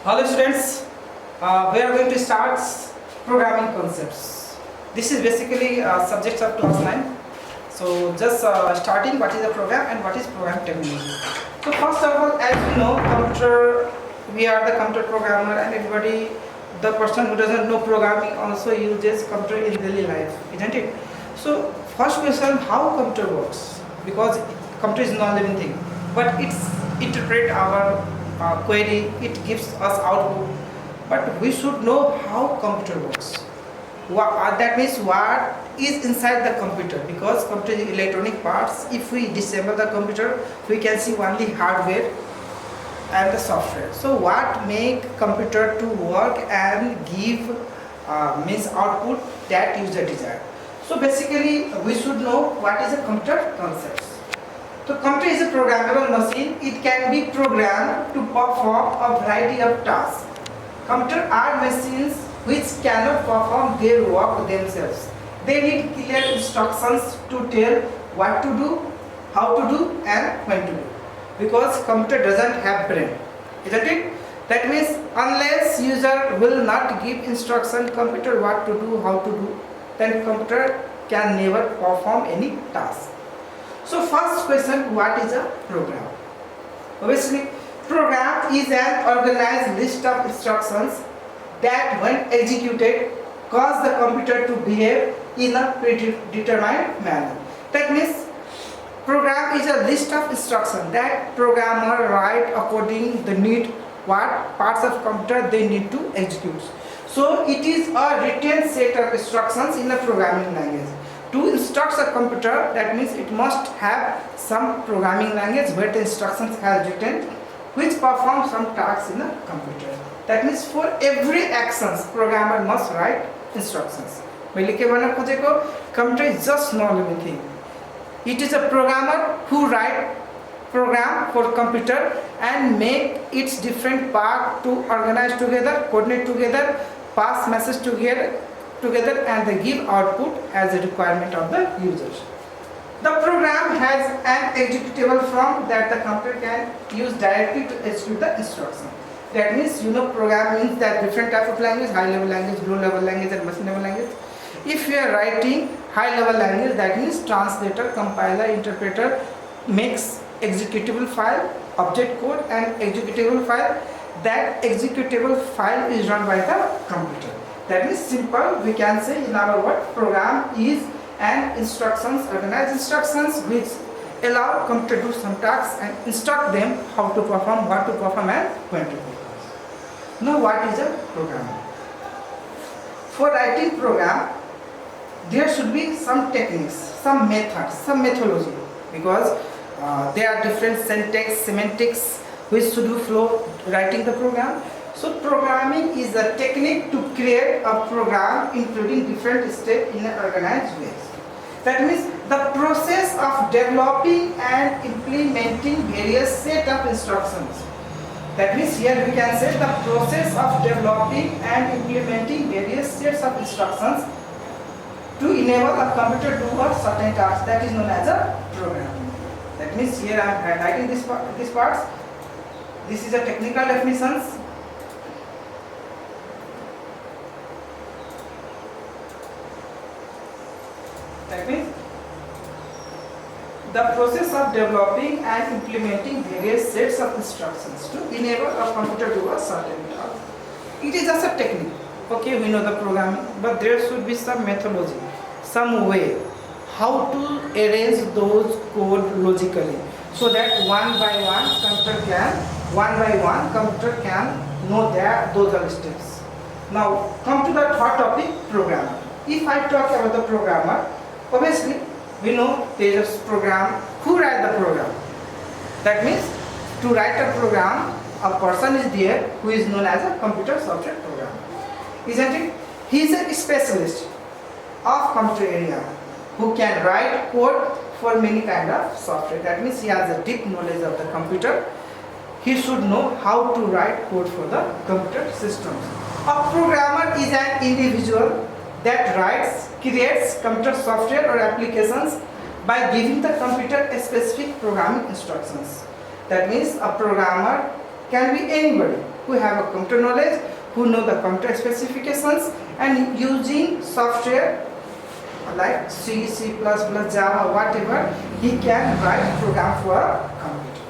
Hello students, we are going to start programming concepts. This is basically subjects of class 9. So just starting what is a program and what is program terminology. So first of all, as you know, computer, we are the computer programmer, and everybody, the person who doesn't know programming also uses computer in daily life, isn't it? So first question, how computer works? Because computer is non-living thing, but it's interpret our query, it gives us output, but we should know how computer works. That means what is inside the computer, because computer is electronic parts. If we disassemble the computer, we can see only hardware and the software. So what make computer to work and give means output that user desire. So basically we should know what is a computer concept. So computer is a programmable machine. It can be programmed to perform a variety of tasks. Computer are machines which cannot perform their work themselves. They need clear instructions to tell what to do, how to do, and when to do. Because computer doesn't have brain, isn't it? That means unless user will not give instruction computer what to do, how to do, then computer can never perform any task. So first question, what is a program? Obviously, program is an organized list of instructions that when executed cause the computer to behave in a predetermined manner. That means program is a list of instructions that programmer write according the need what parts of computer they need to execute. So it is a written set of instructions in a programming language. To instruct a computer, that means it must have some programming language where the instructions are written which perform some tasks in a computer. That means for every actions, programmer must write instructions. Computer is just not living thing. It is a programmer who write program for computer and make its different part to organize together, coordinate together, pass message together, and they give output as a requirement of the users. The program has an executable form that the computer can use directly to execute the instruction. That means program means that different type of language, high level language, low level language, and machine level language. If you are writing high level language, that means translator, compiler, interpreter makes executable file, object code, and executable file. That executable file is run by the computer. That is simple, we can say in our word, program is an instructions, organized instructions which allow computer to do some tasks and instruct them how to perform, what to perform, and when to perform. Now what is a program? For writing program, there should be some techniques, some methods, some methodology, because there are different syntax, semantics which should flow writing the program. So programming is a technique to create a program including different steps in an organized way. That means the process of developing and implementing various set of instructions. That means here we can say the process of developing and implementing various sets of instructions to enable a computer to do a certain task, that is known as a program. That means here I am highlighting these parts. This is a technical definitions. That means the process of developing and implementing various sets of instructions to enable a computer to do a certain task. It is just a technique. Okay, we know the programming, but there should be some methodology, some way how to arrange those code logically, so that one by one computer can know that those are steps. Now come to the third topic, programmer. If I talk about the programmer, obviously we know there is program who write the program. That means to write a program, a person is there who is known as a computer software programmer, isn't it? He is a specialist of computer area who can write code for many kind of software. That means he has a deep knowledge of the computer. He should know how to write code for the computer systems. A programmer is an individual that creates computer software or applications by giving the computer a specific programming instructions. That means a programmer can be anybody who have a computer knowledge, who know the computer specifications, and using software like C, C++, Java, whatever, he can write program for a computer.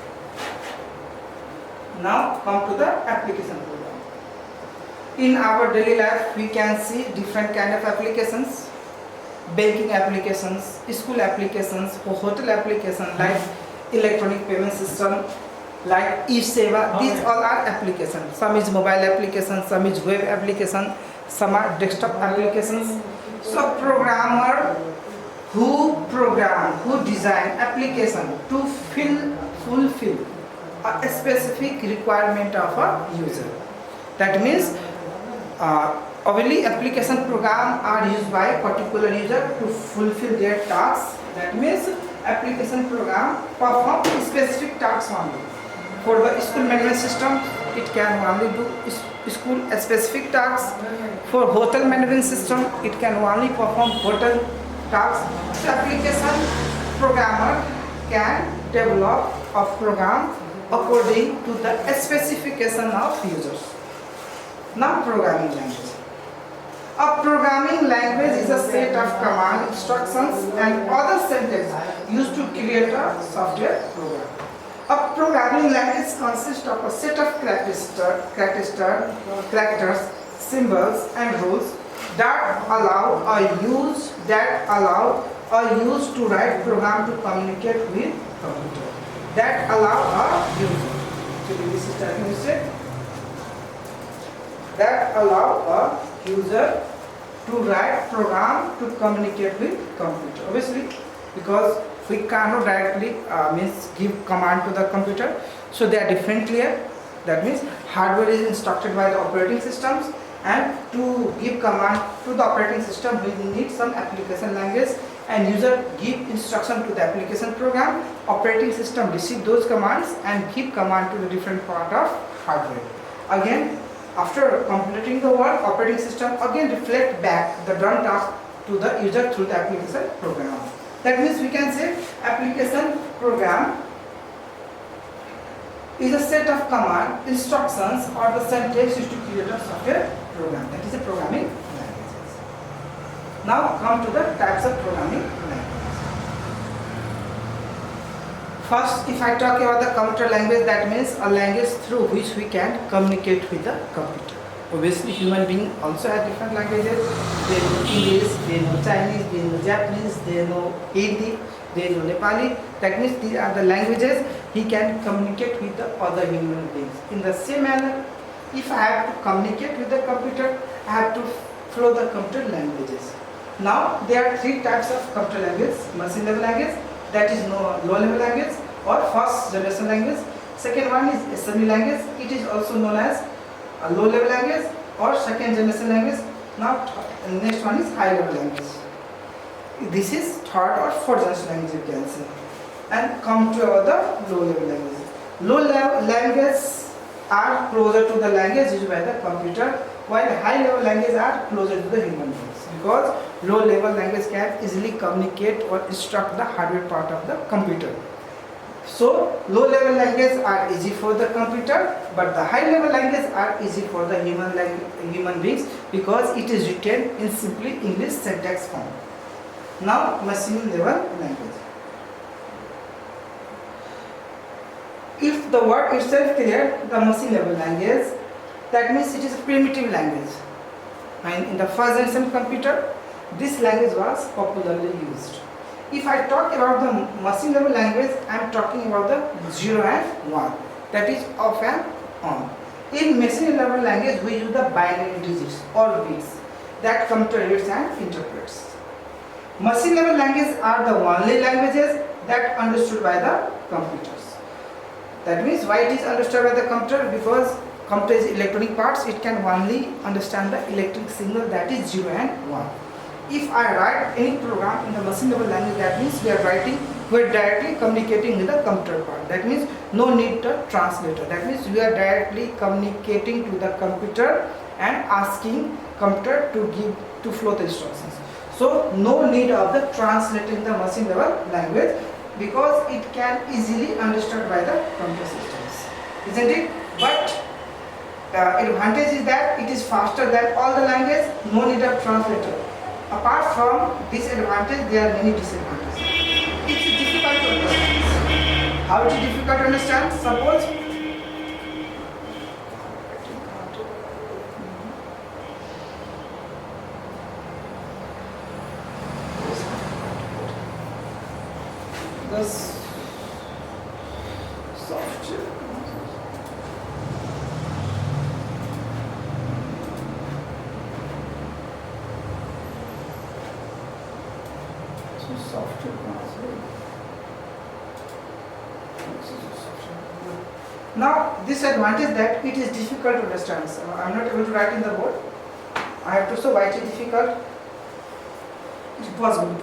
Now come to the application program. In our daily life, we can see different kind of applications. Banking applications, school applications, hotel applications like electronic payment system, like e-seva. These all are applications. Some is mobile applications, some is web application, some are desktop applications. So programmer who design application to fulfill a specific requirement of a user. That means only application program are used by particular user to fulfill their tasks. That means application program perform specific tasks only. For the school management system, it can only do school specific tasks. For hotel management system, it can only perform hotel tasks. So application programmer can develop a program according to the specification of users. Now programming language. A programming language is a set of command instructions and other sentences used to create a software program. A programming language consists of a set of characters, symbols, and rules that allow a user to write program to communicate with computer. That allow a user. Actually, this is the that allow a user to write program to communicate with computer. Obviously, because we cannot directly give command to the computer, so they are differently here. That means hardware is instructed by the operating systems, and to give command to the operating system we need some application language, and user give instruction to the application program. Operating system receive those commands and give command to the different part of hardware. Again, after completing the work, operating system again reflect back the done task to the user through the application program. That means we can say application program is a set of command, instructions, or the sentence used to create a software program. That is a programming language. Now come to the types of programming languages. First, if I talk about the computer language, that means a language through which we can communicate with the computer. Obviously, human beings also have different languages. They know English, they know Chinese, they know Japanese, they know Hindi, they know Nepali. That means these are the languages he can communicate with the other human beings. In the same manner, if I have to communicate with the computer, I have to follow the computer languages. Now, there are three types of computer language: machine level language, that is low level language or first generation language. Second one is assembly language. It is also known as a low level language or second generation language. Now next one is high level language. This is third or fourth generation language, you can say. And come to the low level language. Low level languages are closer to the language used by the computer, while high level languages are closer to the human beings, because low level language can easily communicate or instruct the hardware part of the computer. So low level languages are easy for the computer, but the high level languages are easy for the human beings, because it is written in simply English syntax form. Now machine level language. If the word itself clear, the machine level language, that means it is a primitive language. And in the first generation computer, this language was popularly used. If I talk about the machine level language, I am talking about the 0 and 1, that is off and on. In machine level language, we use the binary digits or bits that computer reads and interprets. Machine level languages are the only languages that are understood by the computers. That means why it is understood by the computer? Because computer is electronic parts, it can only understand the electric signal, that is 0 and 1. If I write any program in the machine level language, that means we are directly communicating with the computer part. That means no need to translator. That means we are directly communicating to the computer and asking computer to flow the instructions. So no need of the translating the machine level language, because it can easily understood by the computer systems. Isn't it? But advantage is that it is faster than all the language, no need of translator. Apart from disadvantage, there are many disadvantages. It's difficult to understand. How it is difficult to understand? Suppose this software. Software. Now this advantage that it is difficult to understand. So I am not able to write in the board. I have to show why it is difficult. It's possible.